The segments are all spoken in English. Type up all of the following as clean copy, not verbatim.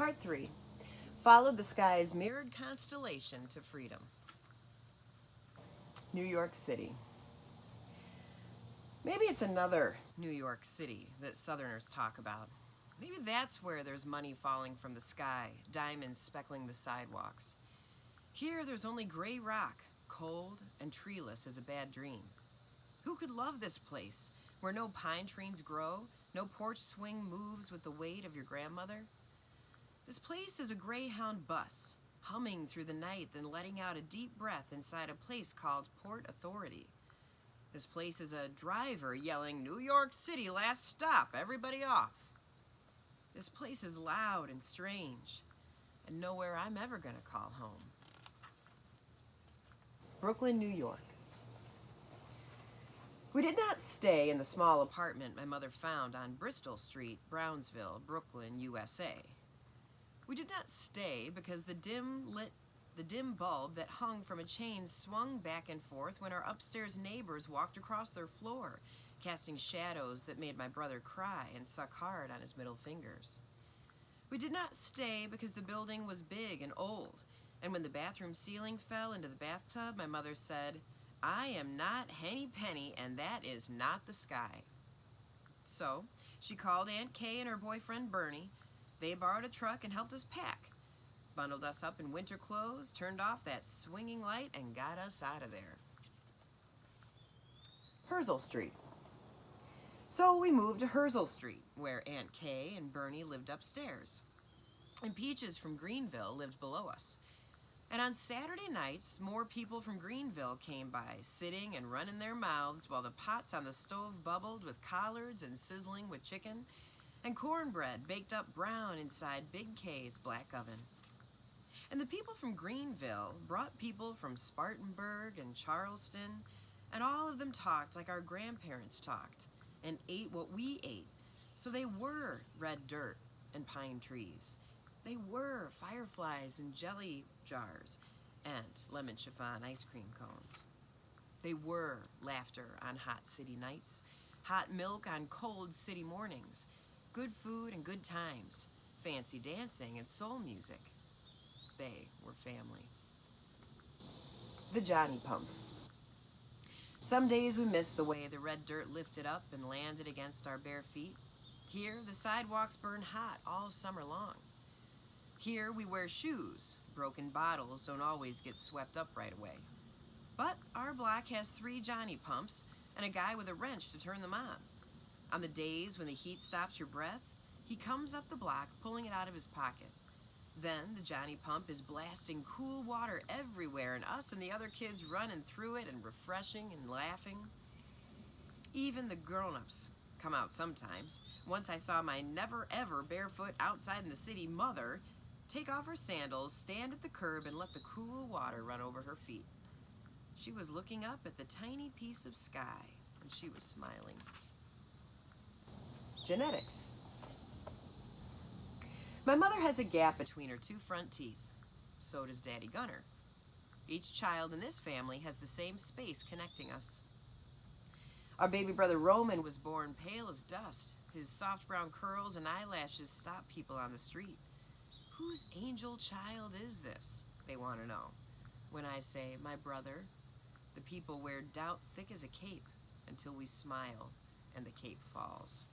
Part 3. Followed the sky's mirrored constellation to freedom. New York City. Maybe it's another New York City that Southerners talk about. Maybe that's where there's money falling from the sky, diamonds speckling the sidewalks. Here there's only gray rock, cold and treeless as a bad dream. Who could love this place, where no pine trees grow, no porch swing moves with the weight of your grandmother? This place is a Greyhound bus, humming through the night, then letting out a deep breath inside a place called Port Authority. This place is a driver yelling, "New York City, last stop, everybody off." This place is loud and strange, and nowhere I'm ever going to call home. Brooklyn, New York. We did not stay in the small apartment my mother found on Bristol Street, Brownsville, Brooklyn, USA. We did not stay because the dim bulb that hung from a chain swung back and forth when our upstairs neighbors walked across their floor, casting shadows that made my brother cry and suck hard on his middle fingers. We did not stay because the building was big and old, and when the bathroom ceiling fell into the bathtub, my mother said, "I am not Henny Penny, and that is not the sky." So she called Aunt Kay and her boyfriend Bernie. They borrowed a truck and helped us pack, bundled us up in winter clothes, turned off that swinging light, and got us out of there. Herzl Street. So we moved to Herzl Street, where Aunt Kay and Bernie lived upstairs, and Peaches from Greenville lived below us. And on Saturday nights, more people from Greenville came by, sitting and running their mouths while the pots on the stove bubbled with collards and sizzling with chicken, and cornbread baked up brown inside Big K's black oven. And the people from Greenville brought people from Spartanburg and Charleston, and all of them talked like our grandparents talked, and ate what we ate. So they were red dirt and pine trees. They were fireflies and jelly jars and lemon chiffon ice cream cones. They were laughter on hot city nights, hot milk on cold city mornings, good food and good times, fancy dancing and soul music. They were family. The Johnny Pump. Some days we missed the way the red dirt lifted up and landed against our bare feet. Here, the sidewalks burn hot all summer long. Here, we wear shoes. Broken bottles don't always get swept up right away. But our block has 3 Johnny Pumps and a guy with a wrench to turn them on. On the days when the heat stops your breath, he comes up the block pulling it out of his pocket. Then the Johnny Pump is blasting cool water everywhere, and us and the other kids running through it and refreshing and laughing. Even the grown-ups come out sometimes. Once I saw my never-ever barefoot outside in the city mother take off her sandals, stand at the curb, and let the cool water run over her feet. She was looking up at the tiny piece of sky, and she was smiling. Genetics. My mother has a gap between her 2 front teeth. So does Daddy Gunner. Each child in this family has the same space connecting us. Our baby brother Roman was born pale as dust. His soft brown curls and eyelashes stop people on the street. Whose angel child is this? They want to know. When I say, my brother, the people wear doubt thick as a cape until we smile and the cape falls.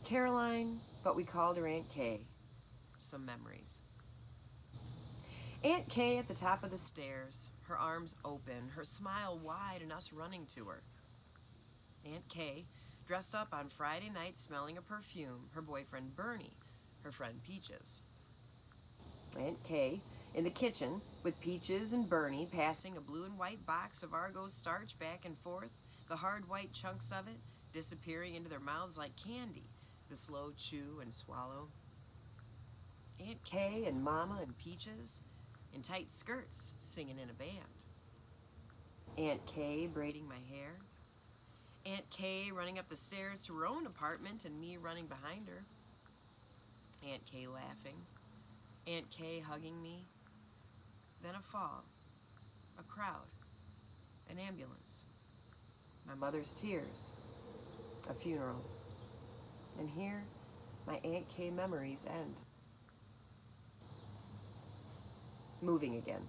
Caroline, but we called her Aunt Kay. Some memories. Aunt Kay at the top of the stairs, her arms open, her smile wide, and us running to her. Aunt Kay, dressed up on Friday night smelling a perfume, her boyfriend Bernie, her friend Peaches. Aunt Kay in the kitchen with Peaches and Bernie passing a blue and white box of Argo starch back and forth, the hard white chunks of it disappearing into their mouths like candy, the slow chew and swallow. Aunt Kay and Mama and Peaches in tight skirts singing in a band. Aunt Kay braiding my hair. Aunt Kay running up the stairs to her own apartment and me running behind her. Aunt Kay laughing. Aunt Kay hugging me. Then a fall. A crowd. An ambulance. My mother's tears. A funeral. And here, my Aunt Kay memories end. Moving again.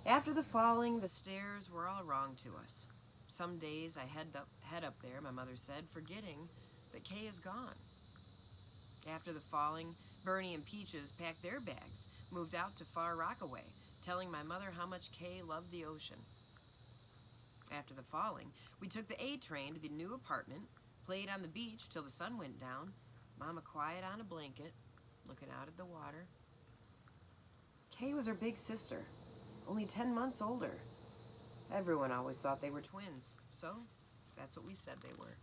After the falling, the stairs were all wrong to us. Some days I head up there, my mother said, forgetting that Kay is gone. After the falling, Bernie and Peaches packed their bags, moved out to Far Rockaway, telling my mother how much Kay loved the ocean. After the falling, we took the A train to the new apartment, played on the beach till the sun went down, Mama quiet on a blanket, looking out at the water. Kay was her big sister, only 10 months older. Everyone always thought they were twins, so that's what we said they were.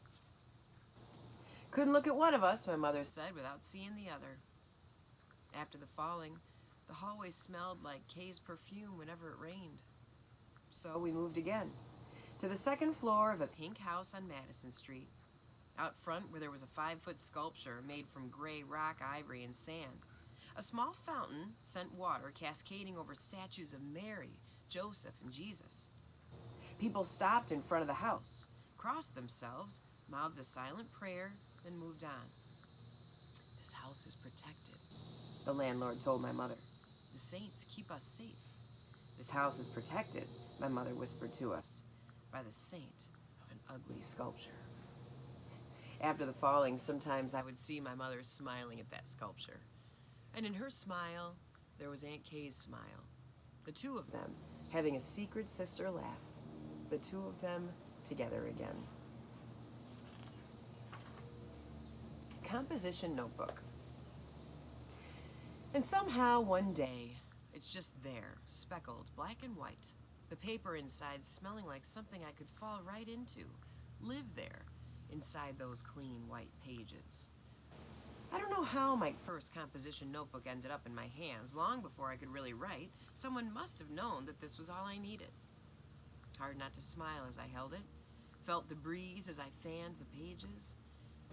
Couldn't look at one of us, my mother said, without seeing the other. After the falling, the hallway smelled like Kay's perfume whenever it rained. So we moved again, to the second floor of a pink house on Madison Street. Out front, where there was a 5-foot sculpture made from gray rock, ivory, and sand. A small fountain sent water cascading over statues of Mary, Joseph, and Jesus. People stopped in front of the house, crossed themselves, mouthed a silent prayer, then moved on. This house is protected, the landlord told my mother. The saints keep us safe. This house is protected, my mother whispered to us, by the saint of an ugly sculpture. After the falling, sometimes I would see my mother smiling at that sculpture. And in her smile, there was Aunt Kay's smile. The two of them having a secret sister laugh. The two of them together again. Composition notebook. And somehow one day, it's just there, speckled, black and white. The paper inside smelling like something I could fall right into, live there, inside those clean white pages. I don't know how my first composition notebook ended up in my hands. Long before I could really write, someone must have known that this was all I needed. Hard not to smile as I held it, felt the breeze as I fanned the pages.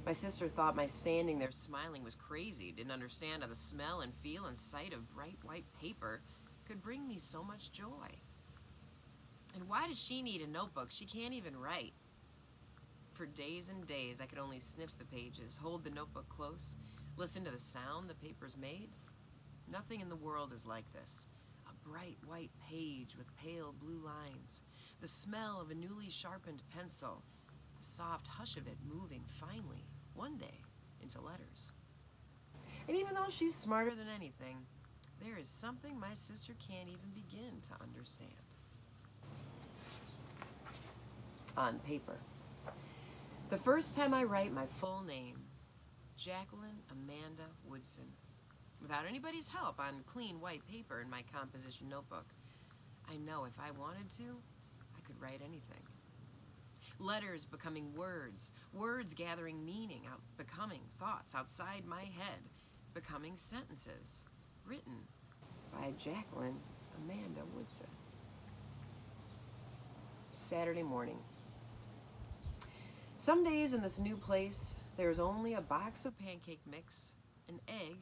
My sister thought my standing there smiling was crazy, didn't understand how the smell and feel and sight of bright white paper could bring me so much joy. And why does she need a notebook? She can't even write. For days and days, I could only sniff the pages, hold the notebook close, listen to the sound the papers made. Nothing in the world is like this. A bright white page with pale blue lines, the smell of a newly sharpened pencil, the soft hush of it moving finely, one day, into letters. And even though she's smarter than anything, there is something my sister can't even begin to understand. On paper. The first time I write my full name, Jacqueline Amanda Woodson, without anybody's help on clean white paper in my composition notebook, I know if I wanted to, I could write anything. Letters becoming words, words gathering meaning, becoming thoughts outside my head, becoming sentences, written by Jacqueline Amanda Woodson. Saturday morning. Some days in this new place, there is only a box of pancake mix, an egg,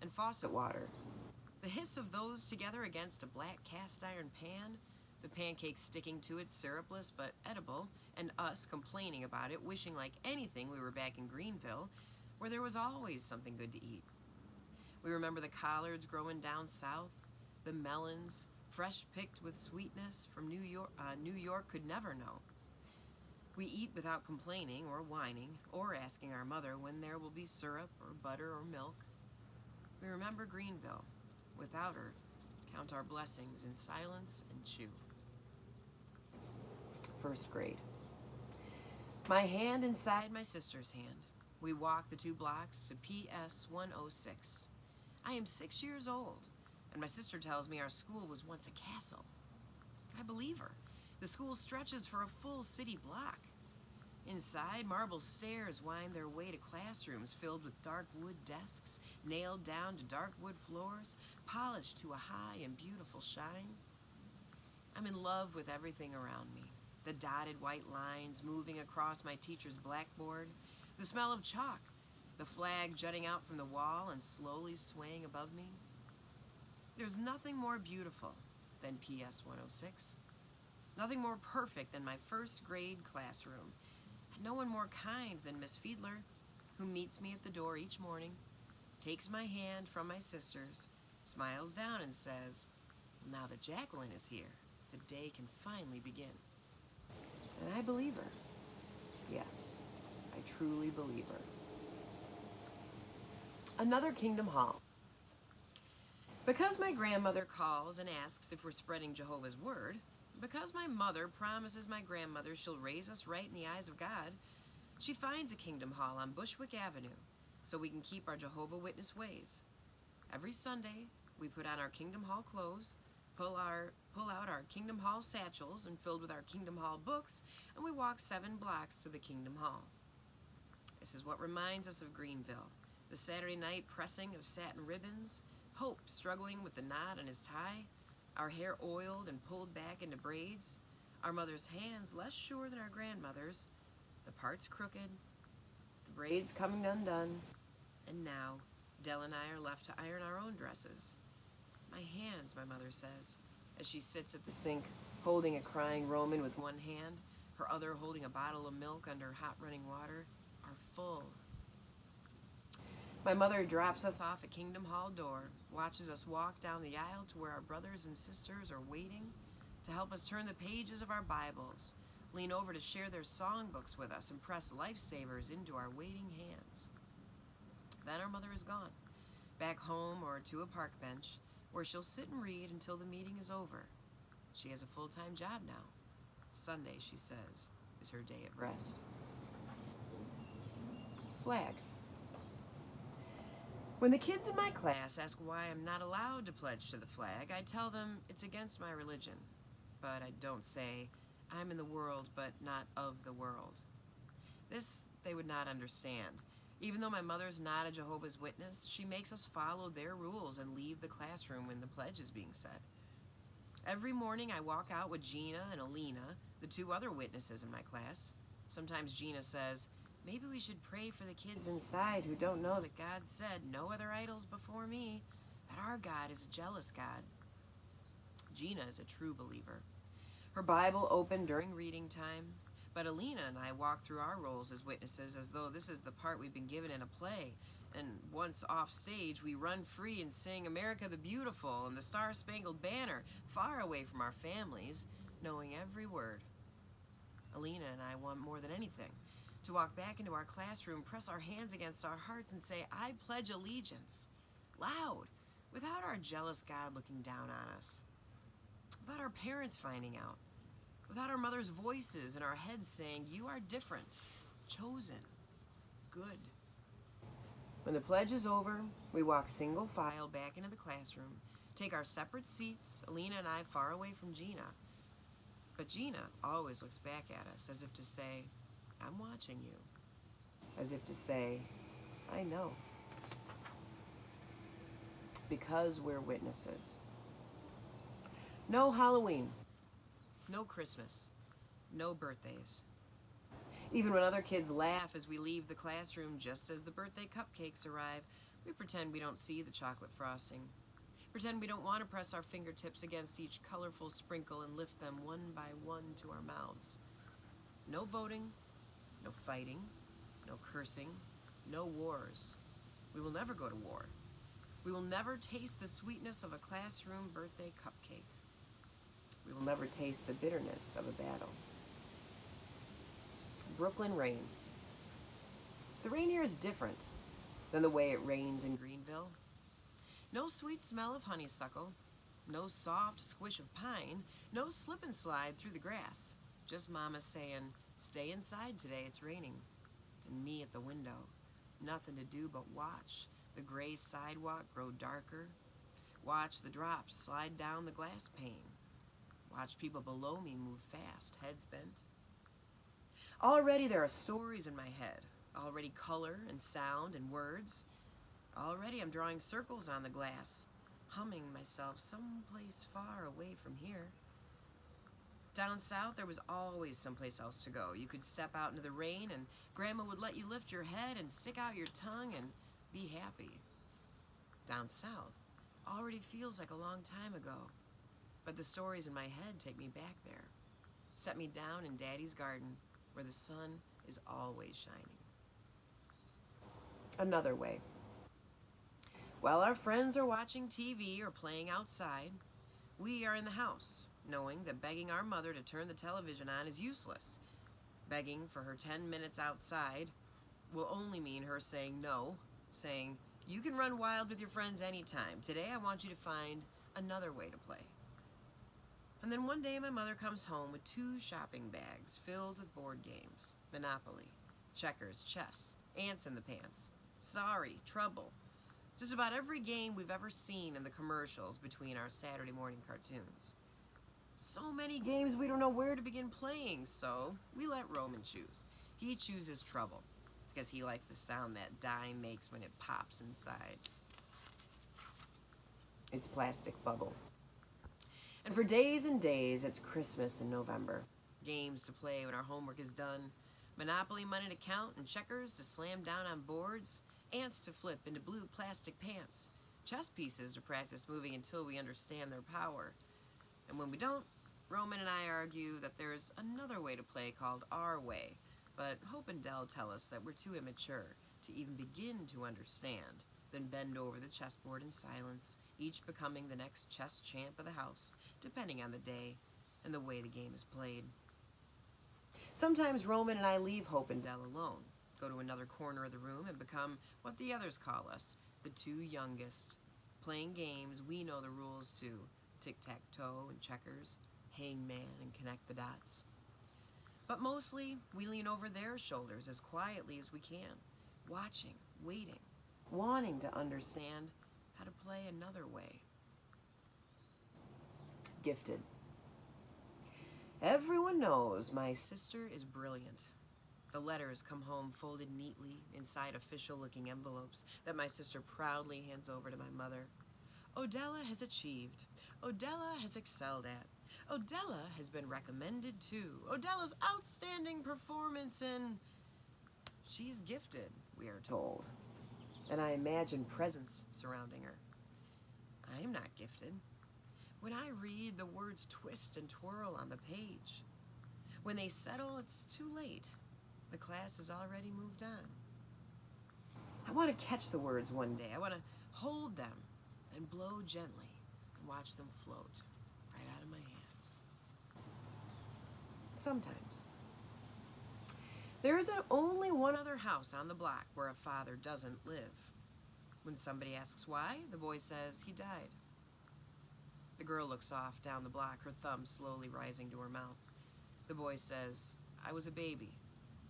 and faucet water. The hiss of those together against a black cast iron pan, the pancakes sticking to it syrupless but edible, and us complaining about it, wishing like anything we were back in Greenville, where there was always something good to eat. We remember the collards growing down south, the melons, fresh picked with sweetness from New York could never know. We eat without complaining or whining or asking our mother when there will be syrup or butter or milk. We remember Greenville. Without her, count our blessings in silence and chew. First grade. My hand inside my sister's hand. We walk the 2 blocks to PS 106. I am 6 years old, and my sister tells me our school was once a castle. I believe her. The school stretches for a full city block. Inside, marble stairs wind their way to classrooms filled with dark wood desks, nailed down to dark wood floors, polished to a high and beautiful shine. I'm in love with everything around me. The dotted white lines moving across my teacher's blackboard, the smell of chalk, the flag jutting out from the wall and slowly swaying above me. There's nothing more beautiful than PS 106. Nothing more perfect than my first grade classroom. And no one more kind than Miss Fiedler. who meets me at the door each morning, takes my hand from my sister's, smiles down and says, "Now that Jacqueline is here, the day can finally begin." And I believe her. Yes, I truly believe her. Another Kingdom Hall. Because my grandmother calls and asks if we're spreading Jehovah's word, because my mother promises my grandmother she'll raise us right in the eyes of God, she finds a Kingdom Hall on Bushwick Avenue so we can keep our Jehovah Witness ways. Every Sunday, we put on our Kingdom Hall clothes, pull out our Kingdom Hall satchels and filled with our Kingdom Hall books, and we walk 7 blocks to the Kingdom Hall. This is what reminds us of Greenville, the Saturday night pressing of satin ribbons, Hope struggling with the knot in his tie, our hair oiled and pulled back into braids, our mother's hands less sure than our grandmother's, the parts crooked, the braids coming undone, and now Dell and I are left to iron our own dresses. "My hands," my mother says, as she sits at the sink, holding a crying Roman with one hand, her other holding a bottle of milk under hot running water, "are full." My mother drops us off at Kingdom Hall door, watches us walk down the aisle to where our brothers and sisters are waiting to help us turn the pages of our Bibles, lean over to share their songbooks with us, and press lifesavers into our waiting hands. Then our mother is gone, back home or to a park bench, where she'll sit and read until the meeting is over. She has a full-time job now. Sunday, she says, is her day at rest. Flag. When the kids in my class ask why I'm not allowed to pledge to the flag, I tell them it's against my religion. But I don't say, "I'm in the world, but not of the world." This they would not understand. Even though my mother's not a Jehovah's Witness, she makes us follow their rules and leave the classroom when the pledge is being said. Every morning I walk out with Gina and Alina, the 2 other witnesses in my class. Sometimes Gina says, "Maybe we should pray for the kids inside who don't know that God said, 'No other idols before me,' that our God is a jealous God." Gina is a true believer. Her Bible open during reading time, but Alina and I walk through our roles as witnesses as though this is the part we've been given in a play, and once off stage we run free and sing "America the Beautiful" and the Star-Spangled Banner, far away from our families, knowing every word. Alina and I want more than anything to walk back into our classroom, press our hands against our hearts, and say, "I pledge allegiance," loud, without our jealous God looking down on us, without our parents finding out, without our mother's voices in our heads saying, "You are different, chosen, good." When the pledge is over, we walk single file back into the classroom, take our separate seats, Alina and I far away from Gina. But Gina always looks back at us as if to say, "I'm watching you." As if to say, "I know." Because we're witnesses. No Halloween. No Christmas. No birthdays. Even when other kids laugh as we leave the classroom just as the birthday cupcakes arrive, we pretend we don't see the chocolate frosting. Pretend we don't want to press our fingertips against each colorful sprinkle and lift them one by one to our mouths. No voting. No fighting, no cursing, no wars. We will never go to war. We will never taste the sweetness of a classroom birthday cupcake. We will never taste the bitterness of a battle. Brooklyn rain. The rain here is different than the way it rains in Greenville. No sweet smell of honeysuckle, no soft squish of pine, no slip and slide through the grass. Just Mama saying, "Stay inside today, it's raining." And me at the window, nothing to do but watch the gray sidewalk grow darker, watch the drops slide down the glass pane, watch people below me move fast, heads bent. Already there are stories in my head, already color and sound and words. Already I'm drawing circles on the glass, humming myself someplace far away from here. Down south, there was always someplace else to go. You could step out into the rain and Grandma would let you lift your head and stick out your tongue and be happy. Down south already feels like a long time ago, but the stories in my head take me back there, set me down in Daddy's garden where the sun is always shining. Another way. While our friends are watching TV or playing outside, we are in the house, knowing that begging our mother to turn the television on is useless. Begging for her 10 minutes outside will only mean her saying no, saying, "You can run wild with your friends anytime. Today I want you to find another way to play." And then one day my mother comes home with 2 shopping bags filled with board games: Monopoly, checkers, chess, ants in the pants, sorry, trouble. Just about every game we've ever seen in the commercials between our Saturday morning cartoons. So many games we don't know where to begin playing, so we let Roman choose. He chooses trouble, because he likes the sound that dime makes when it pops inside. It's plastic bubble. And for days and days, it's Christmas in November. Games to play when our homework is done, Monopoly money to count, and checkers to slam down on boards, ants to flip into blue plastic pants, chess pieces to practice moving until we understand their power. And when we don't, Roman and I argue that there's another way to play called our way, but Hope and Dell tell us that we're too immature to even begin to understand, then bend over the chessboard in silence, each becoming the next chess champ of the house, depending on the day and the way the game is played. Sometimes Roman and I leave Hope and Dell alone, go to another corner of the room, and become what the others call us, the 2 youngest, playing games we know the rules to: tic-tac-toe and checkers, hangman and connect the dots. But mostly, we lean over their shoulders as quietly as we can, watching, waiting, wanting to understand how to play another way. Gifted. Everyone knows my sister is brilliant. The letters come home folded neatly inside official-looking envelopes that my sister proudly hands over to my mother. Odella has achieved. Odella has excelled at. Odella has been recommended to. Odella's outstanding performance in... She is gifted, we are told. And I imagine presents surrounding her. I am not gifted. When I read, the words twist and twirl on the page. When they settle, it's too late. The class has already moved on. I want to catch the words one day. I want to hold them, then blow gently and watch them float right out of my hands. Sometimes. There is only one other house on the block where a father doesn't live. When somebody asks why, the boy says he died. The girl looks off down the block, her thumb slowly rising to her mouth. The boy says, "I was a baby,"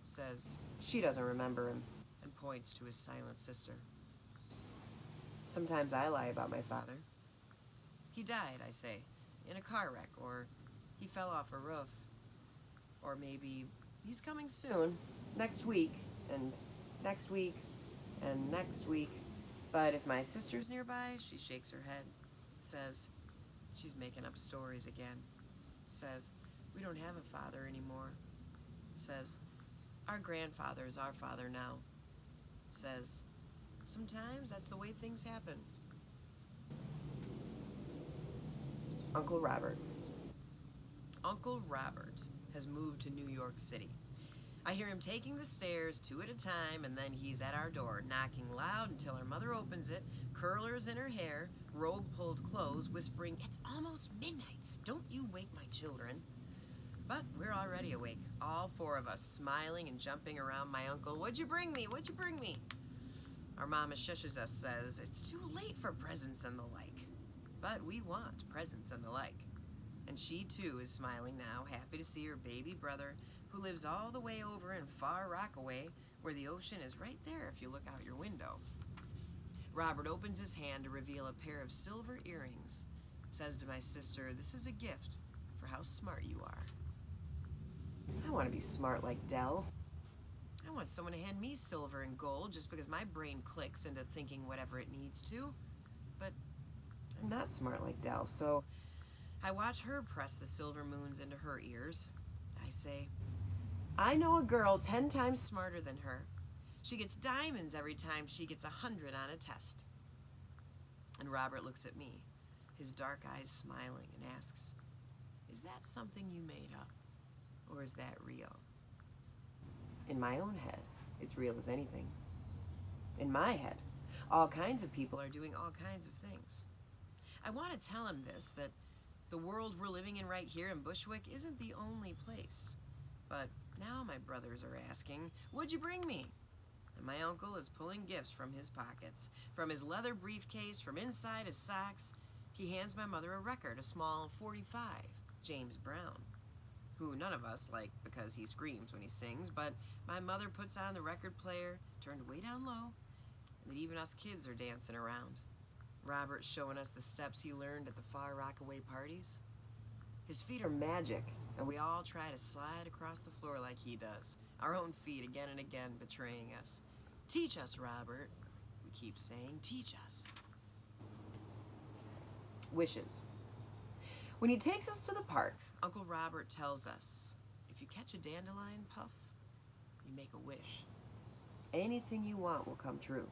says, "She doesn't remember him," and points to his silent sister. Sometimes I lie about my father. He died, I say, in a car wreck, or he fell off a roof. Or maybe he's coming soon, next week, and next week, and next week. But if my sister's nearby, she shakes her head, says, "She's making up stories again," says, "We don't have a father anymore," says, "Our grandfather is our father now," says, "Sometimes that's the way things happen." Uncle Robert. Uncle Robert has moved to New York City. I hear him taking the stairs 2 at a time, and then he's at our door, knocking loud until our mother opens it, curlers in her hair, robe pulled close, whispering, "It's almost midnight. Don't you wake my children." But we're already awake, all 4 of us, smiling and jumping around my uncle. "What'd you bring me? What'd you bring me?" Our mama shushes us, says, "It's too late for presents and the like." But we want presents and the like. And she, too, is smiling now, happy to see her baby brother, who lives all the way over in Far Rockaway, where the ocean is right there if you look out your window. Robert opens his hand to reveal a pair of silver earrings, says to my sister, "This is a gift for how smart you are." I want to be smart like Dell. I want someone to hand me silver and gold just because my brain clicks into thinking whatever it needs to. But I'm not smart like Dell, so I watch her press the silver moons into her ears. I say, "I know a girl 10 times smarter than her. She gets diamonds every time she gets 100 on a test." And Robert looks at me, his dark eyes smiling, and asks, "Is that something you made up, or is that real?" In my own head, it's real as anything. In my head, all kinds of people are doing all kinds of things. I want to tell him this, that the world we're living in right here in Bushwick isn't the only place. But now my brothers are asking, "What'd you bring me?" And my uncle is pulling gifts from his pockets, from his leather briefcase, from inside his socks. He hands my mother a record, a small 45, James Brown, who none of us like because he screams when he sings, but my mother puts on the record player, turned way down low, and that even us kids are dancing around. Robert's showing us the steps he learned at the Far Rockaway parties. His feet are magic, and we all try to slide across the floor like he does, our own feet again and again betraying us. "Teach us, Robert," we keep saying, "teach us." Wishes. When he takes us to the park, Uncle Robert tells us, if you catch a dandelion puff, you make a wish. Anything you want will come true,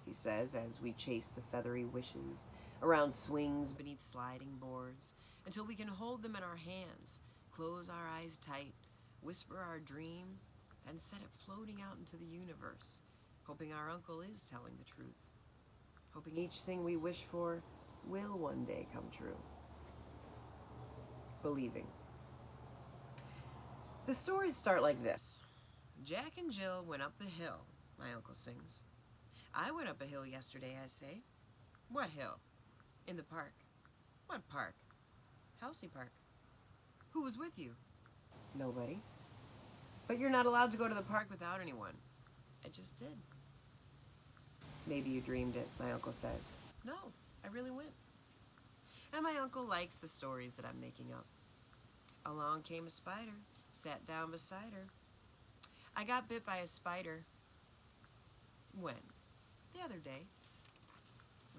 he says as we chase the feathery wishes around swings beneath sliding boards until we can hold them in our hands, close our eyes tight, whisper our dream, then set it floating out into the universe, hoping our uncle is telling the truth, hoping each thing we wish for will one day come true. Believing. The stories start like this. Jack and Jill went up the hill, my uncle sings. I went up a hill yesterday, I say. What hill? In the park. What park? Halsey Park. Who was with you? Nobody. But you're not allowed to go to the park without anyone. I just did. Maybe you dreamed it, my uncle says. No, I really went. And my uncle likes the stories that I'm making up. Along came a spider, sat down beside her. I got bit by a spider. When? The other day.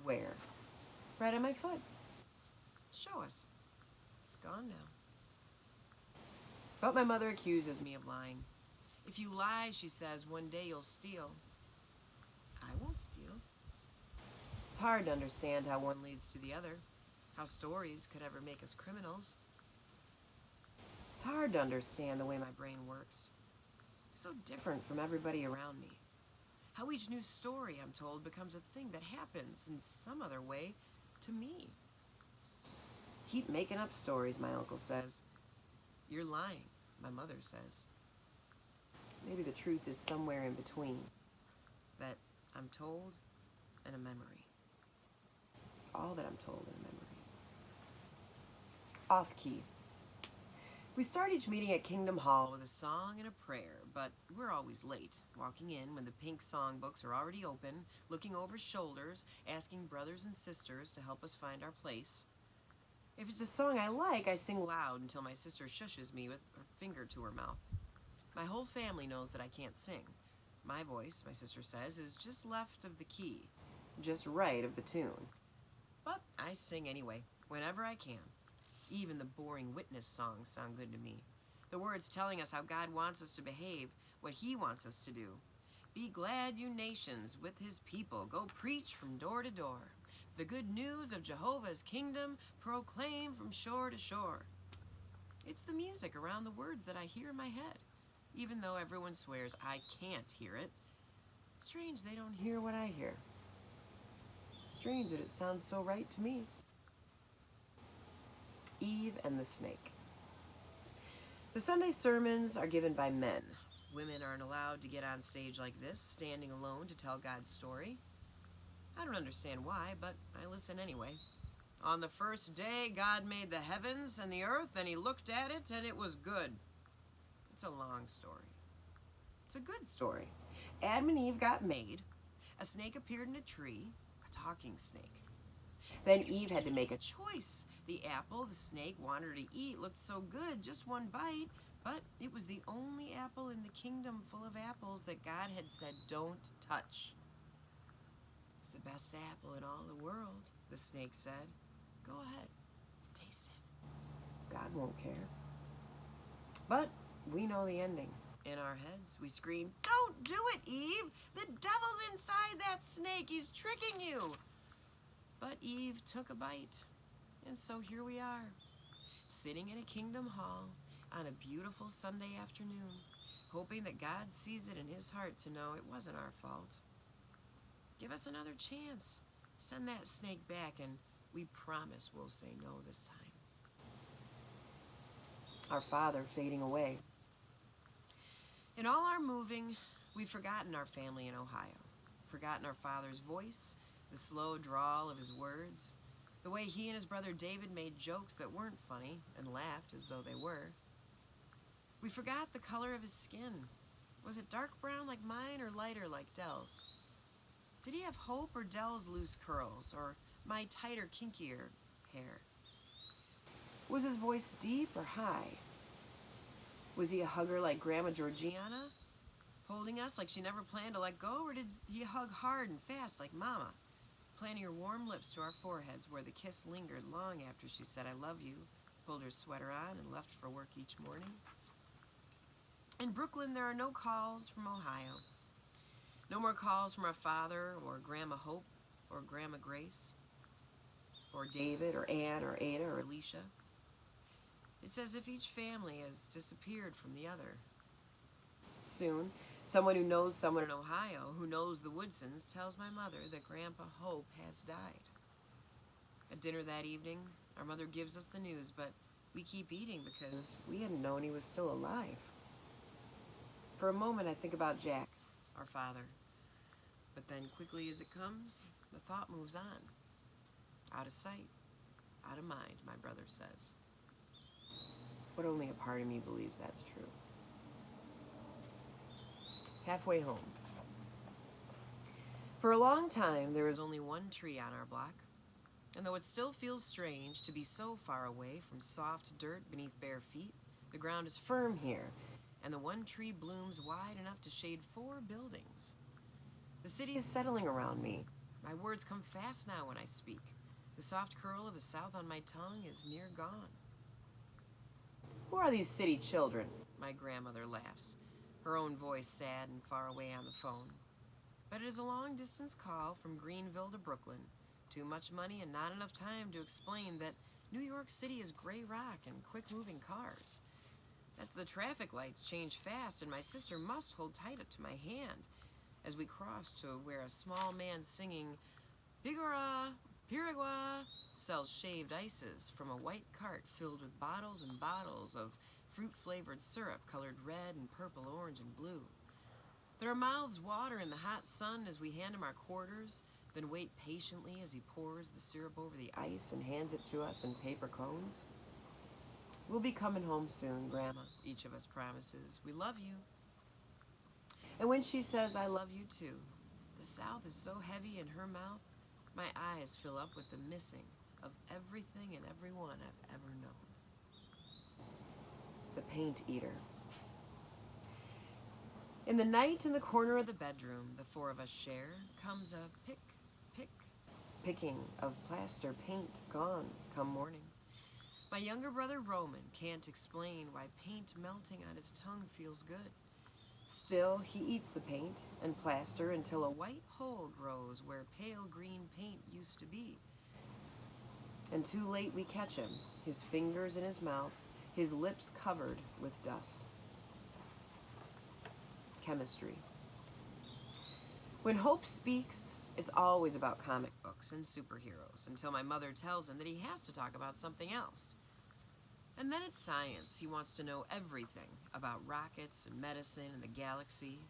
Where? Right on my foot. Show us. It's gone now. But my mother accuses me of lying. If you lie, she says, one day you'll steal. I won't steal. It's hard to understand how one leads to the other, how stories could ever make us criminals. It's hard to understand the way my brain works. It's so different from everybody around me. How each new story I'm told becomes a thing that happens in some other way to me. Keep making up stories, my uncle says. You're lying, my mother says. Maybe the truth is somewhere in between. That I'm told and a memory. All that I'm told and a memory. Off key. We start each meeting at Kingdom Hall with a song and a prayer, but we're always late, walking in when the pink songbooks are already open, looking over shoulders, asking brothers and sisters to help us find our place. If it's a song I like, I sing loud until my sister shushes me with her finger to her mouth. My whole family knows that I can't sing. My voice, my sister says, is just left of the key, just right of the tune. But I sing anyway, whenever I can. Even the boring witness songs sound good to me. The words telling us how God wants us to behave, what He wants us to do. Be glad, you nations, with His people. Go preach from door to door. The good news of Jehovah's kingdom proclaim from shore to shore. It's the music around the words that I hear in my head, even though everyone swears I can't hear it. Strange they don't hear what I hear. Strange that it sounds so right to me. Eve and the Snake. The Sunday sermons are given by men. Women aren't allowed to get on stage like this, standing alone to tell God's story. I don't understand why, but I listen anyway. On the first day, God made the heavens and the earth, and He looked at it, and it was good. It's a long story. It's a good story. Adam and Eve got made. A snake appeared in a tree, a talking snake. Then Eve had to make a choice. The apple the snake wanted her to eat looked so good, just one bite, but it was the only apple in the kingdom full of apples that God had said don't touch. It's the best apple in all the world, the snake said. Go ahead, taste it. God won't care. But we know the ending. In our heads, we scream, "Don't do it, Eve! The devil's inside that snake! He's tricking you!" But Eve took a bite, and so here we are, sitting in a kingdom hall on a beautiful Sunday afternoon, hoping that God sees it in His heart to know it wasn't our fault. Give us another chance. Send that snake back, and we promise we'll say no this time. Our father fading away. In all our moving, we've forgotten our family in Ohio, forgotten our father's voice, the slow drawl of his words, the way he and his brother David made jokes that weren't funny and laughed as though they were. We forgot the color of his skin. Was it dark brown like mine or lighter like Dell's? Did he have Hope or Dell's loose curls, or my tighter, kinkier hair? Was his voice deep or high? Was he a hugger like Grandma Georgiana, holding us like she never planned to let go, or did he hug hard and fast like Mama, planting her warm lips to our foreheads where the kiss lingered long after she said, "I love you," pulled her sweater on, and left for work each morning? In Brooklyn, there are no calls from Ohio. No more calls from our father or Grandma Hope or Grandma Grace or David or Ann or Ada or Alicia. It's as if each family has disappeared from the other. Soon, someone who knows someone in Ohio who knows the Woodsons tells my mother that Grandpa Hope has died. At dinner that evening, our mother gives us the news, but we keep eating because we hadn't known he was still alive. For a moment, I think about Jack, our father. But then, quickly as it comes, the thought moves on. Out of sight, out of mind, my brother says. But only a part of me believes that's true. Halfway home. For a long time, there was only one tree on our block. And though it still feels strange to be so far away from soft dirt beneath bare feet, the ground is firm here, and the one tree blooms wide enough to shade 4 buildings. The city is settling around me. My words come fast now when I speak. The soft curl of the South on my tongue is near gone. Who are these city children? My grandmother laughs, her own voice sad and far away on the phone. But it is a long-distance call from Greenville to Brooklyn. Too much money and not enough time to explain that New York City is gray rock and quick-moving cars. That the traffic lights change fast, and my sister must hold tight to my hand as we cross to where a small man singing Pigora, Piragua sells shaved ices from a white cart filled with bottles and bottles of fruit-flavored syrup colored red and purple, orange, and blue. Their mouths water in the hot sun as we hand him our quarters, then wait patiently as he pours the syrup over the ice and hands it to us in paper cones. We'll be coming home soon, Grandma, each of us promises. We love you. And when she says, I love you too, the South is so heavy in her mouth, my eyes fill up with the missing of everything and everyone I've ever known. The Paint Eater. In the night, in the corner of the bedroom the 4 of us share, comes a picking of plaster paint gone come morning. My younger brother Roman can't explain why paint melting on his tongue feels good. Still, he eats the paint and plaster until a white hole grows where pale green paint used to be. And too late we catch him, his fingers in his mouth, his lips covered with dust. Chemistry. When Hope speaks, it's always about comic books and superheroes until my mother tells him that he has to talk about something else. And then it's science. He wants to know everything about rockets and medicine and the galaxy.